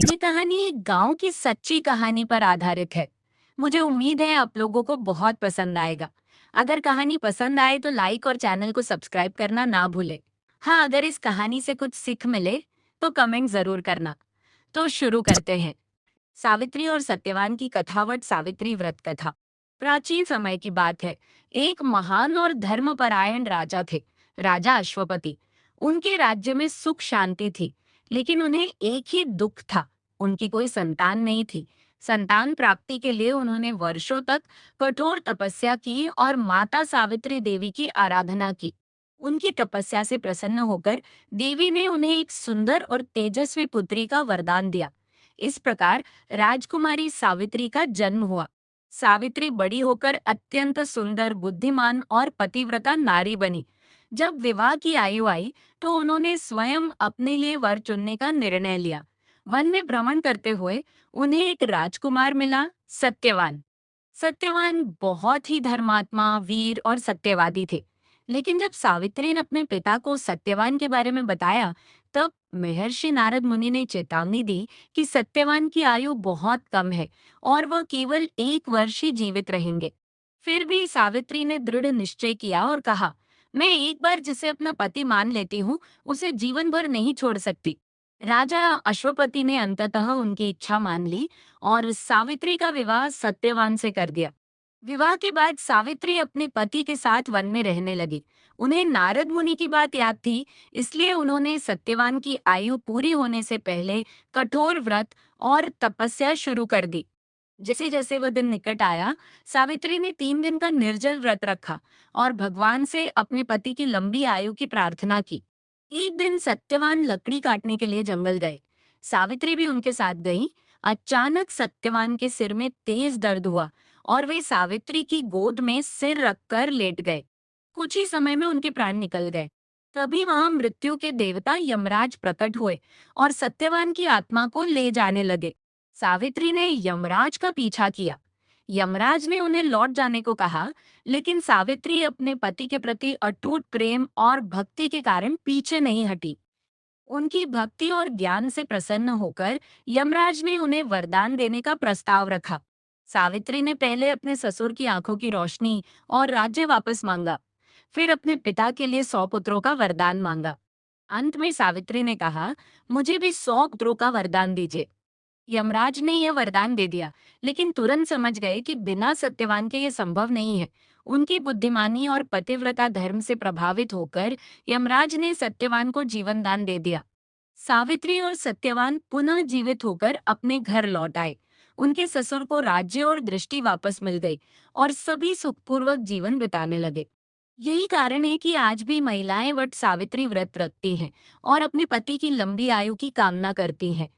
ये कहानी एक गांव की सच्ची कहानी पर आधारित है। मुझे उम्मीद है आप लोगों को बहुत पसंद आएगा। अगर कहानी पसंद आए तो लाइक और चैनल को सब्सक्राइब करना ना भूले। हाँ, अगर इस कहानी से कुछ सीख मिले तो कमेंट जरूर करना। तो शुरू करते हैं। सावित्री और सत्यवान की कथावट सावित्री व्रत कथा। प्राचीन समय की बात है। एक महान और धर्मपरायण राजा थे, राजा अश्वपति। उनके राज्य में सुख शांति थी, लेकिन उन्हें एक ही दुख था। उनकी कोई संतान नहीं थी। संतान प्राप्ति के लिए उन्होंने वर्षों तक कठोर तपस्या की और माता सावित्री देवी की आराधना की। उनकी तपस्या से प्रसन्न होकर देवी ने उन्हें एक सुंदर और तेजस्वी पुत्री का वरदान दिया। इस प्रकार राजकुमारी सावित्री का जन्म हुआ। सावित्री बड़ी होकर अत्यंत सुंदर, बुद्धिमान और पतिव्रता नारी बनी। जब विवाह की आयु आई तो उन्होंने स्वयं अपने लिए वर चुनने का निर्णय लिया। वन में भ्रमण करते हुए उन्हें एक राजकुमार मिला, सत्यवान। सत्यवान बहुत ही धर्मात्मा, वीर और सत्यवादी थे। लेकिन जब सावित्री ने अपने पिता को सत्यवान के बारे में बताया, तब महर्षि नारद मुनि ने चेतावनी दी कि सत्यवान की आयु बहुत कम है और वह केवल 1 वर्ष ही जीवित रहेंगे। फिर भी सावित्री ने दृढ़ निश्चय किया और कहा, मैं एक बार जिसे अपना पति मान लेती हूँ, उसे जीवन भर नहीं छोड़ सकती। राजा अश्वपति ने अंततः उनकी इच्छा मान ली और सावित्री का विवाह सत्यवान से कर दिया। विवाह के बाद सावित्री अपने पति के साथ वन में रहने लगी। उन्हें नारद मुनि की बात याद थी, इसलिए उन्होंने सत्यवान की आयु पूरी होने से पहले कठोर व्रत और तपस्या शुरू कर दी। जैसे जैसे वह दिन निकट आया, सावित्री ने 3 दिन का निर्जल व्रत रखा और भगवान से अपने पति की लंबी आयु की प्रार्थना की। एक दिन सत्यवान लकड़ी काटने के लिए जंगल गए। सावित्री भी उनके साथ गई। अचानक सत्यवान के सिर में तेज दर्द हुआ और वे सावित्री की गोद में सिर रखकर लेट गए। कुछ ही समय में उनके प्राण निकल गए। तभी वहां मृत्यु के देवता यमराज प्रकट हुए और सत्यवान की आत्मा को ले जाने लगे। सावित्री ने यमराज का पीछा किया। यमराज ने उन्हें लौट जाने को कहा, लेकिन सावित्री अपने पति के प्रति अटूट प्रेम और भक्ति के कारण पीछे नहीं हटी। उनकी भक्ति और ज्ञान से प्रसन्न होकर यमराज ने उन्हें वरदान देने का प्रस्ताव रखा। सावित्री ने पहले अपने ससुर की आंखों की रोशनी और राज्य वापस मांगा। फिर अपने पिता के लिए 100 पुत्रों का वरदान मांगा। अंत में सावित्री ने कहा, मुझे भी 100 पुत्रों का वरदान दीजिए। यमराज ने यह वरदान दे दिया, लेकिन तुरंत समझ गए कि बिना सत्यवान के ये संभव नहीं है। उनकी बुद्धिमानी और पतिव्रता धर्म से प्रभावित होकर यमराज ने सत्यवान को जीवन दान दे दिया। सावित्री और सत्यवान पुनः जीवित होकर अपने घर लौट आए। उनके ससुर को राज्य और दृष्टि वापस मिल गई और सभी सुखपूर्वक जीवन बिताने लगे। यही कारण है कि आज भी महिलाएं वट सावित्री व्रत रखती हैं और अपने पति की लंबी आयु की कामना करती हैं।